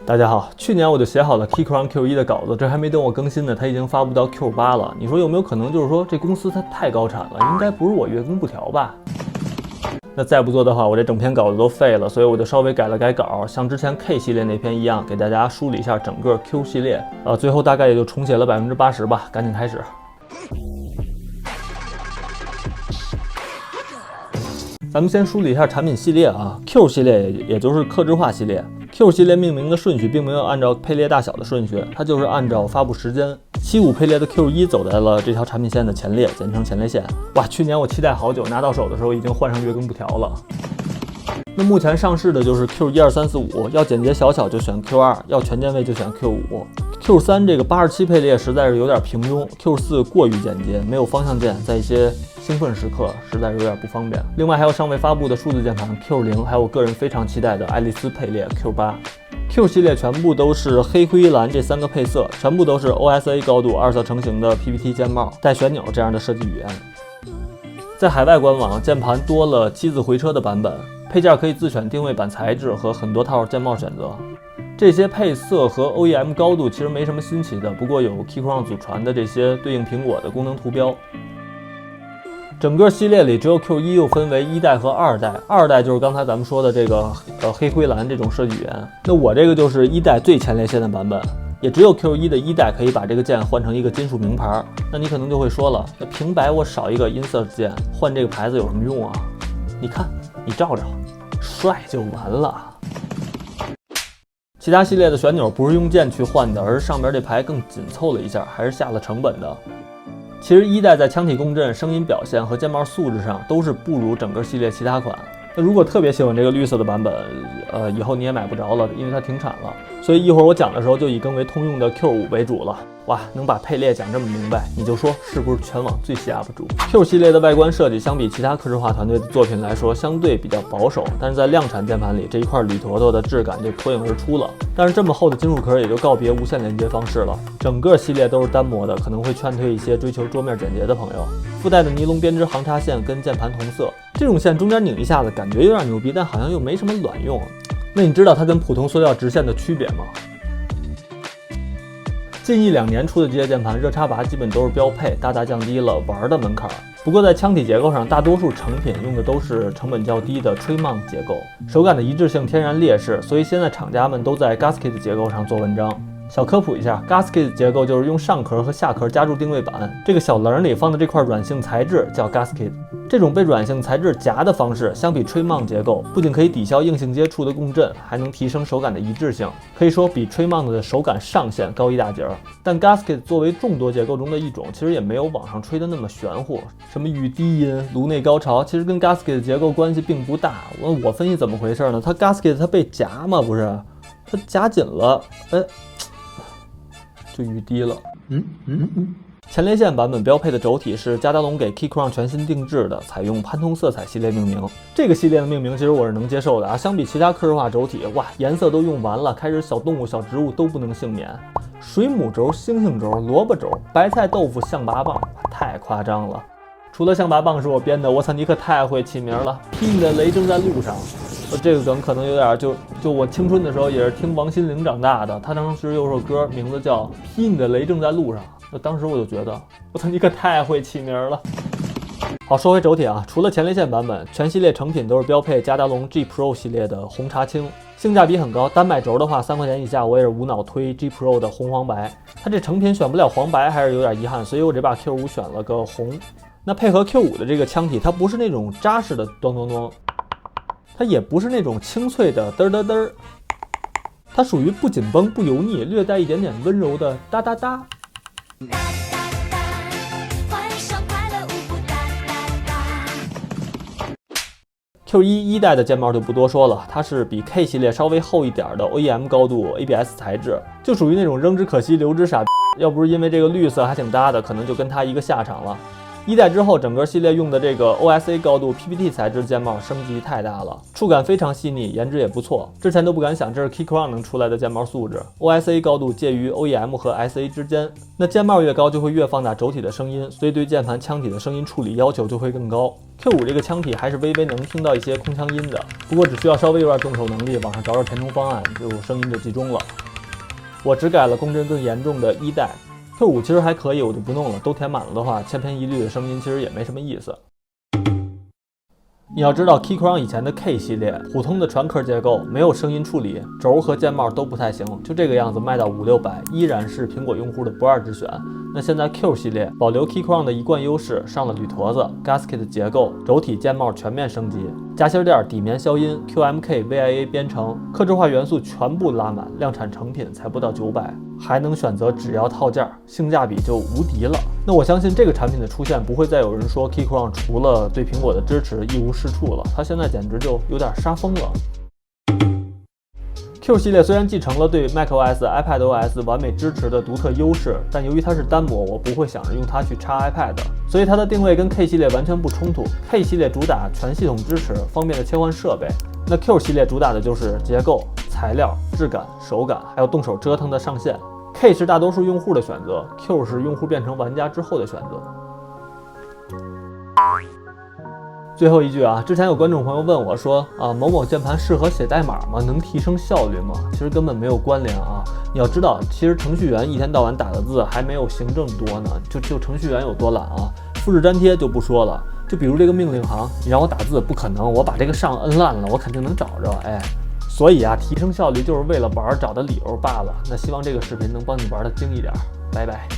大家好，去年我就写好了 Keychron Q1 的稿子，这还没等我更新呢，它已经发布到 Q8 了。你说有没有可能就是说这公司它太高产了，应该不是我月更不调吧？那再不做的话，我这整篇稿子都废了，所以我就稍微改了改稿，像之前 K 系列那篇一样，给大家梳理一下整个 Q 系列，最后大概也就重写了80%吧。赶紧开始。咱们先梳理一下产品系列啊 ，Q 系列也就是客制化系列。Q 系列命名的顺序并没有按照配列大小的顺序，它就是按照发布时间。75配列的 Q1 走在了这条产品线的前列，简称前列线。哇，去年我期待好久，拿到手的时候已经换上月更不调了。那目前上市的就是 Q12345，要简洁小巧就选 Q2，要全键位就选 Q5。Q3 这个87配列实在是有点平庸 ，Q4 过于简洁，没有方向键，在一些兴奋时刻实在是有点不方便。另外还有尚未发布的数字键盘 Q0，还有我个人非常期待的爱丽丝配列 Q8。Q 系列全部都是黑灰蓝这3个配色，全部都是 OSA 高度2色成型的 PPT 键帽，带旋钮这样的设计语言。在海外官网，键盘多了7字回车的版本，配件可以自选定位板材质和很多套键帽选择。这些配色和 OEM 高度其实没什么新奇的，不过有 Keychron 祖传的这些对应苹果的功能图标。整个系列里只有 Q1 又分为1代和2代，2代就是刚才咱们说的这个黑灰蓝这种设计语言。那我这个就是1代最前列线的版本，也只有 Q1 的1代可以把这个键换成一个金属名牌。那你可能就会说了，那平白我少一个 Insert 键，换这个牌子有什么用啊？你看，你照照，帅就完了。其他系列的旋钮不是用键去换的，而是上边这排更紧凑了一下，还是下了成本的。其实1代在腔体共振、声音表现和键帽素质上都是不如整个系列其他款。那如果特别喜欢这个绿色的版本，以后你也买不着了，因为它停产了。所以一会儿我讲的时候就以更为通用的 Q5 为主了。哇，能把配列讲这么明白，你就说是不是全网最细 UP 主 ？Q 系列的外观设计相比其他客制化团队的作品来说，相对比较保守，但是在量产键盘里，这一块铝坨坨的质感就脱颖而出了。但是这么厚的金属壳也就告别无线连接方式了，整个系列都是单模的，可能会劝退一些追求桌面简洁的朋友。附带的尼龙编织行插线跟键盘同色，这种线中间拧一下子，感觉有点牛逼，但好像又没什么卵用。那你知道它跟普通塑料直线的区别吗？近1-2年出的这些键盘，热插拔基本都是标配，大大降低了玩的门槛。不过在腔体结构上，大多数成品用的都是成本较低的吹mount结构，手感的一致性天然劣势，所以现在厂家们都在 gasket 结构上做文章。小科普一下 ，gasket 结构就是用上壳和下壳夹住定位板，这个小棱里放的这块软性材质叫 gasket。这种被软性材质夹的方式，相比吹mount结构，不仅可以抵消硬性接触的共振，还能提升手感的一致性，可以说比吹mount的手感上限高一大截儿。但 gasket 作为众多结构中的一种，其实也没有网上吹的那么玄乎，什么与低音、颅内高潮，其实跟 gasket 结构关系并不大。我分析怎么回事呢？它 gasket 它被夹吗？不是，它夹紧了，就雨滴了。前列线版本标配的轴体是加达龙给 Keychron 全新定制的，采用潘通色彩系列命名。这个系列的命名其实我是能接受的啊，相比其他客制化轴体，哇，颜色都用完了，开始小动物、小植物都不能幸免。水母轴、星星轴、萝卜轴、白菜豆腐、象拔蚌，太夸张了。除了象拔蚌是我编的，我操，你可太会起名了！劈你的雷正在路上。这个梗可能有点就我青春的时候也是听王心凌长大的，他当时有首歌名字叫《劈你的雷正在路上》，那当时我就觉得，我操，你可太会起名了。好，说回轴体啊，除了前列线版本，全系列成品都是标配加达龙 G Pro 系列的红茶青，性价比很高。单买轴的话，3块钱以下，我也是无脑推 G Pro 的红黄白。它这成品选不了黄白，还是有点遗憾，所以我这把 Q5 选了个红。那配合 Q5 的这个腔体，它不是那种扎实的咚咚咚，它也不是那种清脆的嘚嘚嘚，它属于不紧绷不油腻，略带一点点温柔的哒哒哒。Q1 1代的键帽就不多说了，它是比 K 系列稍微厚一点的 OEM 高度 ABS 材质，就属于那种扔之可惜留之傻逼，要不是因为这个绿色还挺搭的，可能就跟它一个下场了。1代之后，整个系列用的这个 OSA 高度 PPT 材质键帽升级太大了，触感非常细腻，颜值也不错。之前都不敢想这是 Keychron 能出来的键帽素质。OSA 高度介于 OEM 和 SA 之间，那键帽越高就会越放大轴体的声音，所以对键盘腔体的声音处理要求就会更高。Q5 这个腔体还是微微能听到一些空腔音的，不过只需要稍微有点动手能力，网上找找填充方案，声音就集中了。我只改了共振更严重的1代。Q5 其实还可以，我就不弄了，都填满了的话，千篇一律的声音其实也没什么意思。你要知道 Keychron 以前的 K 系列普通的传壳结构，没有声音处理，轴和键帽都不太行，就这个样子卖到500-600，依然是苹果用户的不二之选。那现在 Q 系列保留 Keychron 的一贯优势，上了铝坨子 gasket 结构，轴体键帽全面升级，夹心垫底棉消音 QMK VIA 编程，客制化元素全部拉满，量产成品才不到900，还能选择只要套件，性价比就无敌了。那我相信这个产品的出现，不会再有人说 Keychron 除了对苹果的支持一无是处了，它现在简直就有点杀疯了。Q 系列虽然继承了对 macOS、iPadOS 完美支持的独特优势，但由于它是单模，我不会想着用它去插 iPad， 所以它的定位跟 K 系列完全不冲突。K 系列主打全系统支持，方便的切换设备，那 Q 系列主打的就是结构、材料、质感、手感，还有动手折腾的上限。K 是大多数用户的选择 ，Q 是用户变成玩家之后的选择。最后一句啊，之前有观众朋友问我说某某键盘适合写代码吗？能提升效率吗？其实根本没有关联啊！你要知道，其实程序员一天到晚打的字还没有行政多呢，就程序员有多懒啊！复制粘贴就不说了，就比如这个命令行，你让我打字不可能，我把这个上摁烂了，我肯定能找着，所以啊，提升效率就是为了玩找的理由罢了。那希望这个视频能帮你玩的精一点，拜拜。